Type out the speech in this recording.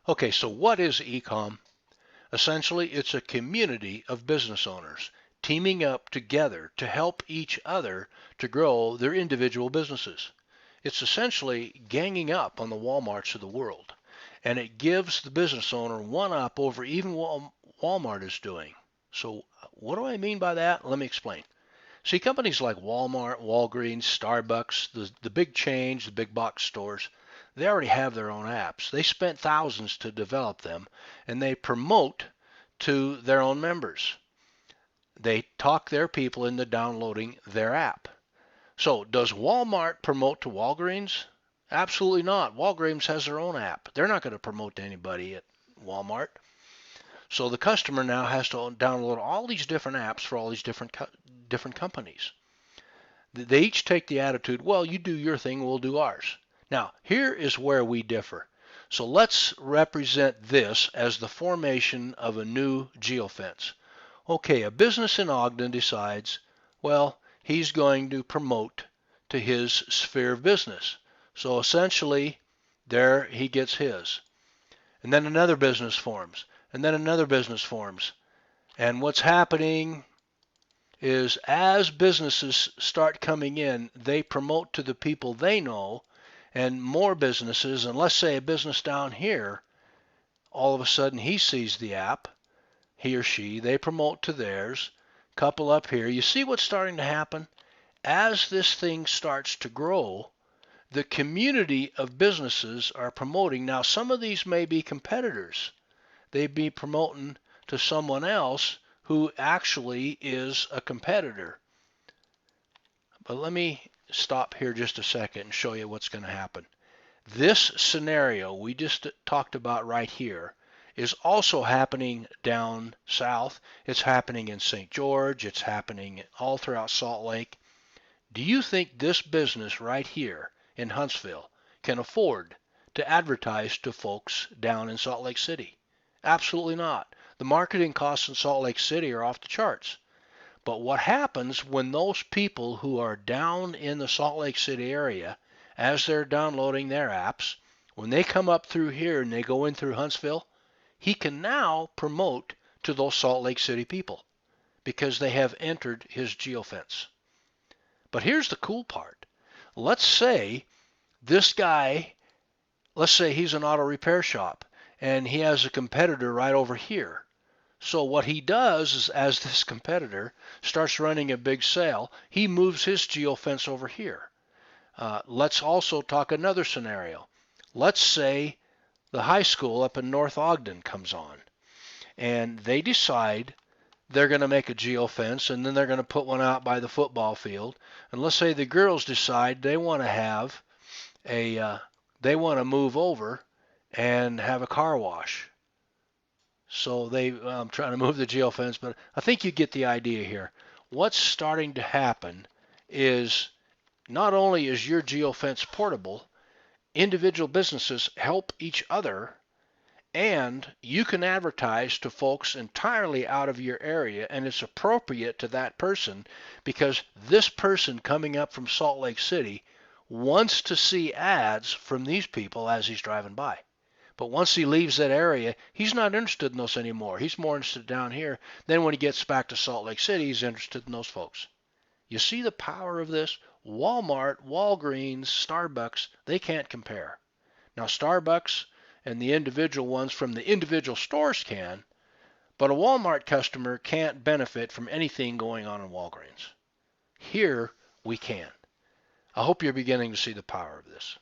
Okay, so what is Ecomm? Essentially, it's a community of business owners teaming up together to help each other to grow their individual businesses. It's essentially ganging up on the Walmarts of the world, and it gives the business owner one up over even what Walmart is doing. So, what do I mean by that? Let me explain. See, companies like Walmart, Walgreens, Starbucks, the big chains, the big box stores, they already have their own apps. They spent thousands to develop them, and they promote to their own members. They talk their people into downloading their app. So, does Walmart promote to Walgreens? Absolutely not. Walgreens has their own app. They're not going to promote to anybody at Walmart. So the customer now has to download all these different apps for all these different companies. They each take the attitude, well, you do your thing, we'll do ours. Now, here is where we differ. So let's represent this as the formation of a new geofence. Okay, a business in Ogden decides, well, he's going to promote to his sphere of business. So essentially, there he gets his. And then another business forms, and then another business forms. And what's happening is as businesses start coming in, they promote to the people they know, and more businesses, and let's say a business down here, all of a sudden he sees the app, he or she, they promote to theirs, couple up here. You see what's starting to happen? As this thing starts to grow, the community of businesses are promoting. Now, some of these may be competitors. They'd be promoting to someone else who actually is a competitor. But let me stop here just a second and show you what's going to happen. This scenario we just talked about right here is also happening down south. It's happening in St. George. It's happening all throughout Salt Lake. Do you think this business right here in Huntsville can afford to advertise to folks down in Salt Lake City? Absolutely not. The marketing costs in Salt Lake City are off the charts. But what happens when those people who are down in the Salt Lake City area, as they're downloading their apps, when they come up through here and they go in through Huntsville, he can now promote to those Salt Lake City people because they have entered his geofence. But here's the cool part. Let's say this guy, let's say he's an auto repair shop and he has a competitor right over here. So what he does is, as this competitor starts running a big sale, he moves his geofence over here. Let's also talk another scenario. Let's say the high school up in North Ogden comes on, and they decide they're going to make a geofence, and then they're going to put one out by the football field. And let's say the girls decide they want to have they want to move over and have a car wash. So I'm trying to move the geofence, but I think you get the idea here. What's starting to happen is not only is your geofence portable, individual businesses help each other, and you can advertise to folks entirely out of your area, and it's appropriate to that person because this person coming up from Salt Lake City wants to see ads from these people as he's driving by. But once he leaves that area, he's not interested in those anymore. He's more interested down here. Then when he gets back to Salt Lake City, he's interested in those folks. You see the power of this? Walmart, Walgreens, Starbucks, they can't compare. Now, Starbucks and the individual ones from the individual stores can, but a Walmart customer can't benefit from anything going on in Walgreens. Here, we can. I hope you're beginning to see the power of this.